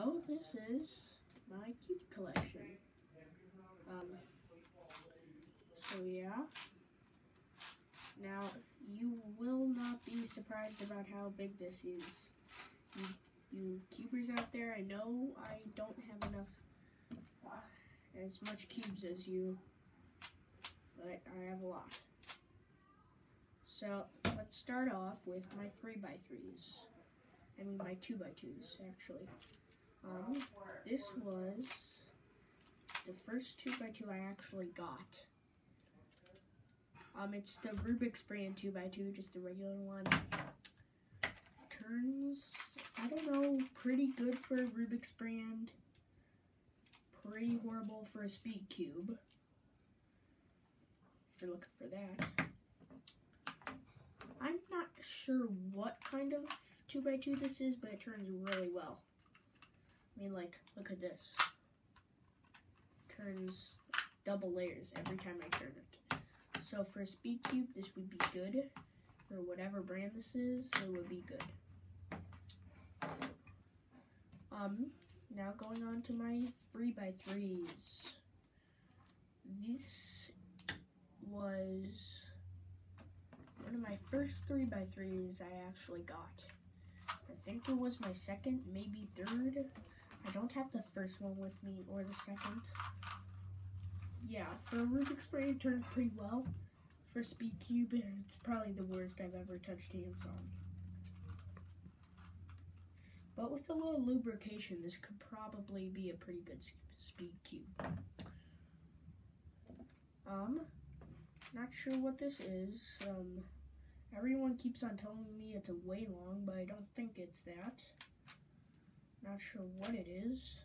So this is my cube collection. So yeah. Now you will not be surprised about how big this is. You cubers out there, I know I don't have enough as much cubes as you, but I have a lot. So let's start off with my 3x3s. I mean my 2x2s actually. This was the first 2x2 I actually got. It's the Rubik's brand 2x2, just the regular one. Turns, I don't know, pretty good for a Rubik's brand. Pretty horrible for a Speed Cube. If you're looking for that. I'm not sure what kind of 2x2 this is, but it turns really well. I mean, like, look at this. Turns double layers every time I turn it. So for a Speed Cube, this would be good. For whatever brand this is, it would be good. Now going on to my 3x3s. This was one of my first 3x3s I actually got. I think it was my second, maybe third. I don't have the first one with me or the second. Yeah, for a Rubik's brand, it turned pretty well. For Speed Cube, it's probably the worst I've ever touched hands on. But with a little lubrication, this could probably be a pretty good Speed Cube. Not sure what this is. Everyone keeps on telling me it's a way long, but I don't think it's that. Not sure what it is.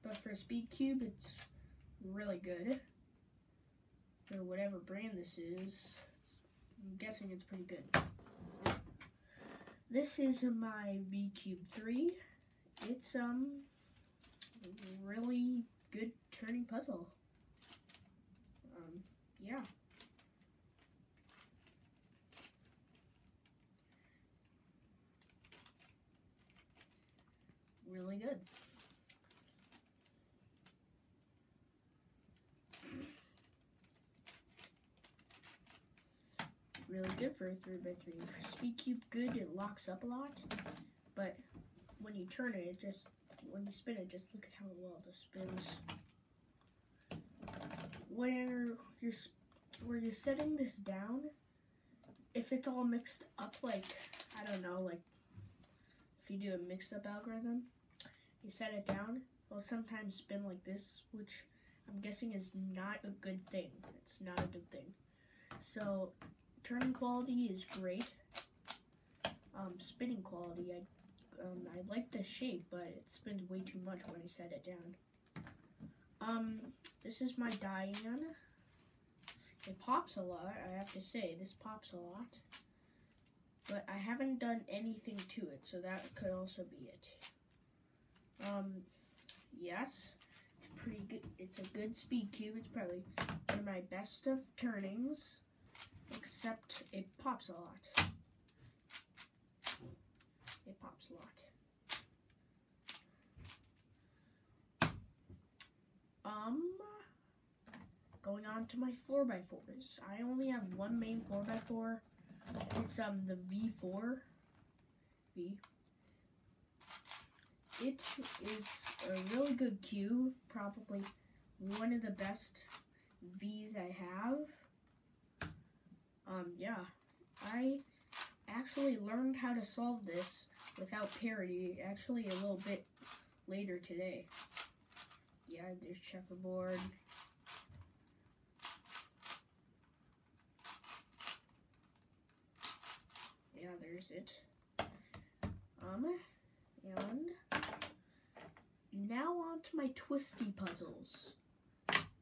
But for a Speed Cube, it's really good. For whatever brand this is, I'm guessing it's pretty good. This is my V-Cube 3. It's really good turning puzzle. Yeah. Really good. Really good for a 3x3. For Speed Cube, good, it locks up a lot, but when you turn it, when you spin it, just look at how well this spins. Where you're setting this down, if it's all mixed up, like, I don't know, like, if you do a mixed-up algorithm, you set it down, it'll sometimes spin like this, which I'm guessing is not a good thing. It's not a good thing. So, turning quality is great. Spinning quality, I like the shape, but it spins way too much when I set it down. This is my Diane. It pops a lot, I have to say. This pops a lot. But I haven't done anything to it, so that could also be it. Yes, it's pretty good. It's a good Speed Cube. It's probably one of my best of turnings, except it pops a lot. It pops a lot. Going on to my 4x4s. I only have one main 4x4. It's the V4. It is a really good cube, probably one of the best Vs I have. Yeah, I actually learned how to solve this without parity, actually a little bit later today. Yeah, there's checkerboard. Yeah, there's it. And now on to my twisty puzzles.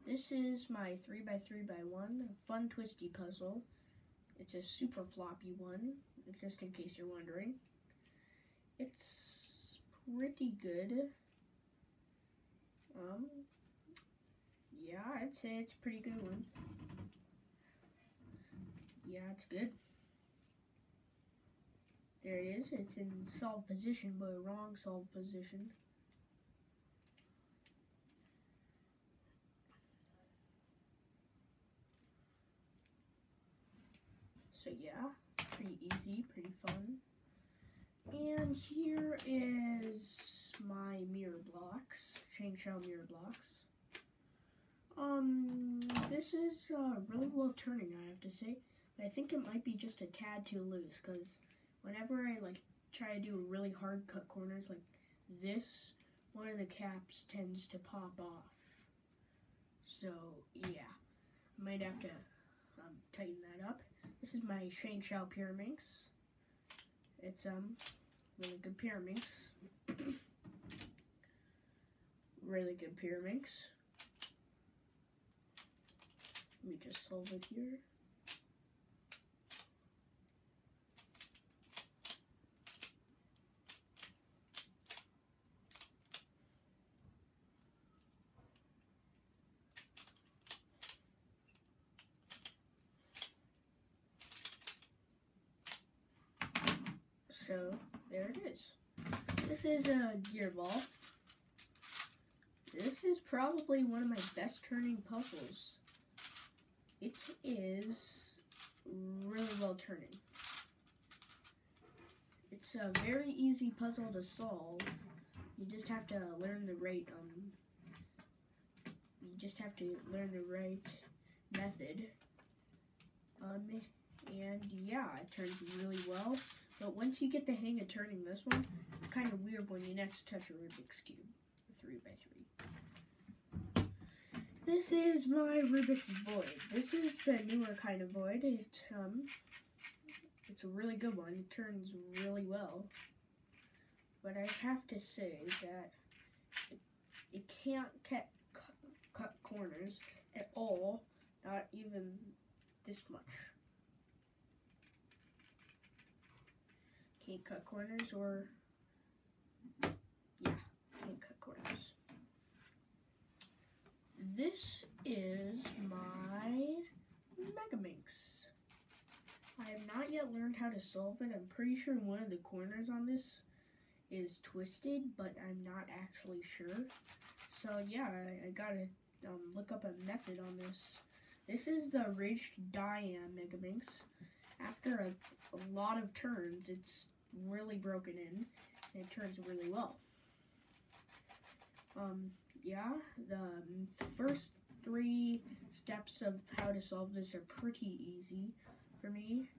This is my 3x3x1 fun twisty puzzle. It's a super floppy one, just in case you're wondering. It's pretty good. Yeah, I'd say it's a pretty good one. Yeah, it's good. There it is. It's in solved position, but wrong solved position. So yeah, pretty easy, pretty fun. And here is my mirror blocks, ShengShou mirror blocks. This is really well turning, I have to say. But I think it might be just a tad too loose, because whenever I like try to do really hard cut corners like this, one of the caps tends to pop off. So yeah, I might have to tighten that up. This is my ShengShou Pyraminx. It's really good Pyraminx. Really good Pyraminx. Let me just solve it here. So there it is. This is a gear ball. This is probably one of my best turning puzzles. It is really well turning. It's a very easy puzzle to solve. You just have to learn the right method. And yeah, it turns really well. But once you get the hang of turning this one, it's kind of weird when you next touch a Rubik's Cube, a 3x3. This is my Rubik's Void. This is the newer kind of void. It's a really good one. It turns really well. But I have to say that it can't cut corners at all, not even this much. Can't cut corners or, yeah, can't cut corners. This is my Megaminx. I have not yet learned how to solve it. I'm pretty sure one of the corners on this is twisted, but I'm not actually sure. So yeah, I gotta look up a method on this. This is the Ridged Diam Megaminx. After a lot of turns, it's really broken in, and it turns really well. Yeah, the first 3 steps of how to solve this are pretty easy for me.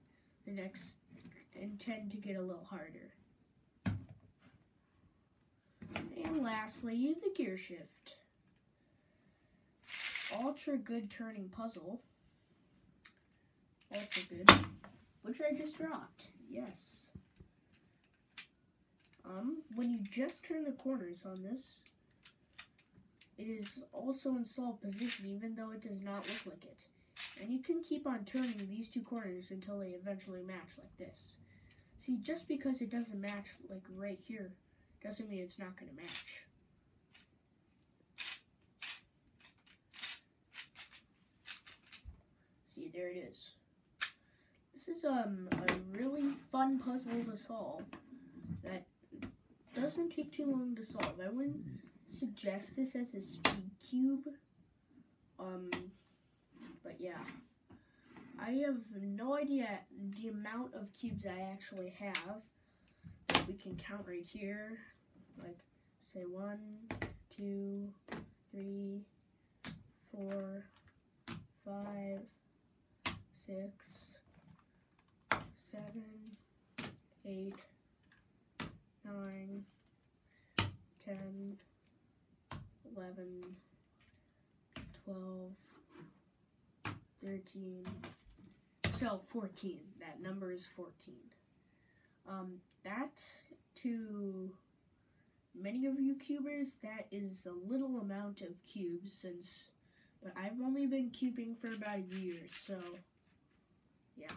The next tend to get a little harder. And lastly, the gear shift. Ultra good turning puzzle. Ultra good. Which I just dropped. Yes. When you just turn the corners on this, it is also in solved position, even though it does not look like it. And you can keep on turning these 2 corners until they eventually match like this. See, just because it doesn't match like right here, doesn't mean it's not going to match. See, there it is. This is a really fun puzzle to solve that doesn't take too long to solve. I wouldn't suggest this as a speed cube. But yeah. I have no idea the amount of cubes I actually have. But we can count right here. Like, say 1, 2, 3, 4, 5, 6, 7, 8, 9, 10, 11, 12, 13, so 14. That number is 14. That, to many of you cubers, that is a little amount of cubes, since I've only been cubing for about a year, so yeah.